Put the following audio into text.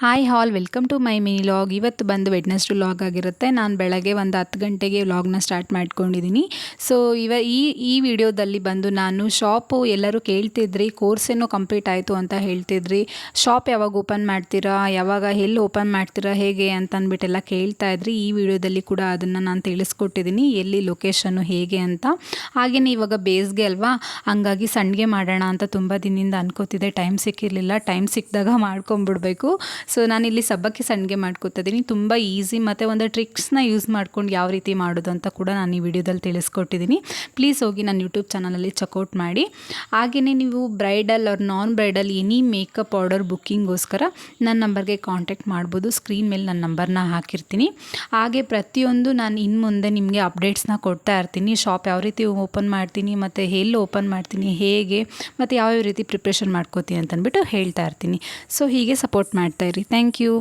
Hi all welcome to my mini log. ಇವತ್ತು ಬಂದು Wednesday log ಆಗಿರುತ್ತೆ. ನಾನು ಬೆಳಗ್ಗೆ ಒಂದು 10 ಗಂಟೆಗೆ ವ್ಲಾಗ್ನ ಸ್ಟಾರ್ಟ್ ಮಾಡ್ಕೊಂಡಿದ್ದೀನಿ. ಸೊ ಈ ವಿಡಿಯೋದಲ್ಲಿ ಬಂದು ನಾನು ಶಾಪು ಎಲ್ಲರೂ ಕೇಳ್ತಿದ್ರಿ, ಕೋರ್ಸ್ ಏನೋ ಕಂಪ್ಲೀಟ್ ಆಯಿತು ಅಂತ ಹೇಳ್ತಿದ್ರಿ, ಶಾಪ್ ಯಾವಾಗ ಓಪನ್ ಮಾಡ್ತೀರಾ, ಯಾವಾಗ ಎಲ್ಲಿ ಓಪನ್ ಮಾಡ್ತೀರಾ, ಹೇಗೆ ಅಂತ ಅಂದ್ಬಿಟ್ಟೆಲ್ಲ ಕೇಳ್ತಾ ಇದ್ರಿ. ಈ ವಿಡಿಯೋದಲ್ಲಿ ಕೂಡ ಅದನ್ನು ನಾನು ತಿಳಿಸ್ಕೊಟ್ಟಿದ್ದೀನಿ, ಎಲ್ಲಿ ಲೊಕೇಶನ್ನು ಹೇಗೆ ಅಂತ. ಹಾಗೆಯೇ ಇವಾಗ ಬೇಸಿಗೆ ಅಲ್ವಾ, ಹಂಗಾಗಿ ಸಂಡಿಗೆ ಮಾಡೋಣ ಅಂತ ತುಂಬ ದಿನದಿಂದ ಅನ್ಕೋತಿದ್ದೆ. ಟೈಮ್ ಸಿಕ್ಕಿರಲಿಲ್ಲ. ಟೈಮ್ ಸಿಕ್ಕಿದಾಗ ಮಾಡ್ಕೊಂಬಿಡ್ಬೇಕು. ಸೊ ನಾನಿಲ್ಲಿ ಸಬ್ಬಕ್ಕಿ ಸಂಡಿಗೆ ಮಾಡ್ಕೊತಿದ್ದೀನಿ. ತುಂಬ ಈಸಿ ಮತ್ತು ಒಂದು ಟ್ರಿಕ್ಸ್ನ ಯೂಸ್ ಮಾಡ್ಕೊಂಡು ಯಾವ ರೀತಿ ಮಾಡೋದು ಅಂತ ಕೂಡ ನಾನು ಈ ವಿಡಿಯೋದಲ್ಲಿ ತಿಳಿಸ್ಕೊಟ್ಟಿದ್ದೀನಿ. ಪ್ಲೀಸ್ ಹೋಗಿ ನನ್ನ ಯೂಟ್ಯೂಬ್ ಚಾನಲಲ್ಲಿ ಚೆಕ್ಔಟ್ ಮಾಡಿ. ಹಾಗೆಯೇ ನೀವು bridal or non bridal any makeup order ಬುಕ್ಕಿಂಗೋಸ್ಕರ ನನ್ನ ನಂಬರ್ಗೆ ಕಾಂಟ್ಯಾಕ್ಟ್ ಮಾಡ್ಬೋದು. ಸ್ಕ್ರೀನ್ ಮೇಲೆ ನನ್ನ ನಂಬರ್ನ ಹಾಕಿರ್ತೀನಿ. ಹಾಗೆ ಪ್ರತಿಯೊಂದು ನಾನು ಇನ್ನು ಮುಂದೆ ನಿಮಗೆ ಅಪ್ಡೇಟ್ಸ್ನ ಕೊಡ್ತಾ ಇರ್ತೀನಿ. ಶಾಪ್ ಯಾವ ರೀತಿ ಓಪನ್ ಮಾಡ್ತೀನಿ ಮತ್ತು ಎಲ್ಲಿ ಓಪನ್ ಮಾಡ್ತೀನಿ, ಹೇಗೆ ಮತ್ತು ಯಾವ್ಯಾವ ರೀತಿ ಪ್ರಿಪ್ರೇಷನ್ ಮಾಡ್ಕೋತೀನಿ ಅಂತಂದ್ಬಿಟ್ಟು ಹೇಳ್ತಾ ಇರ್ತೀನಿ. ಸೊ ಹೀಗೆ ಸಪೋರ್ಟ್ ಮಾಡ್ತಾಯಿರಿ. Thank you.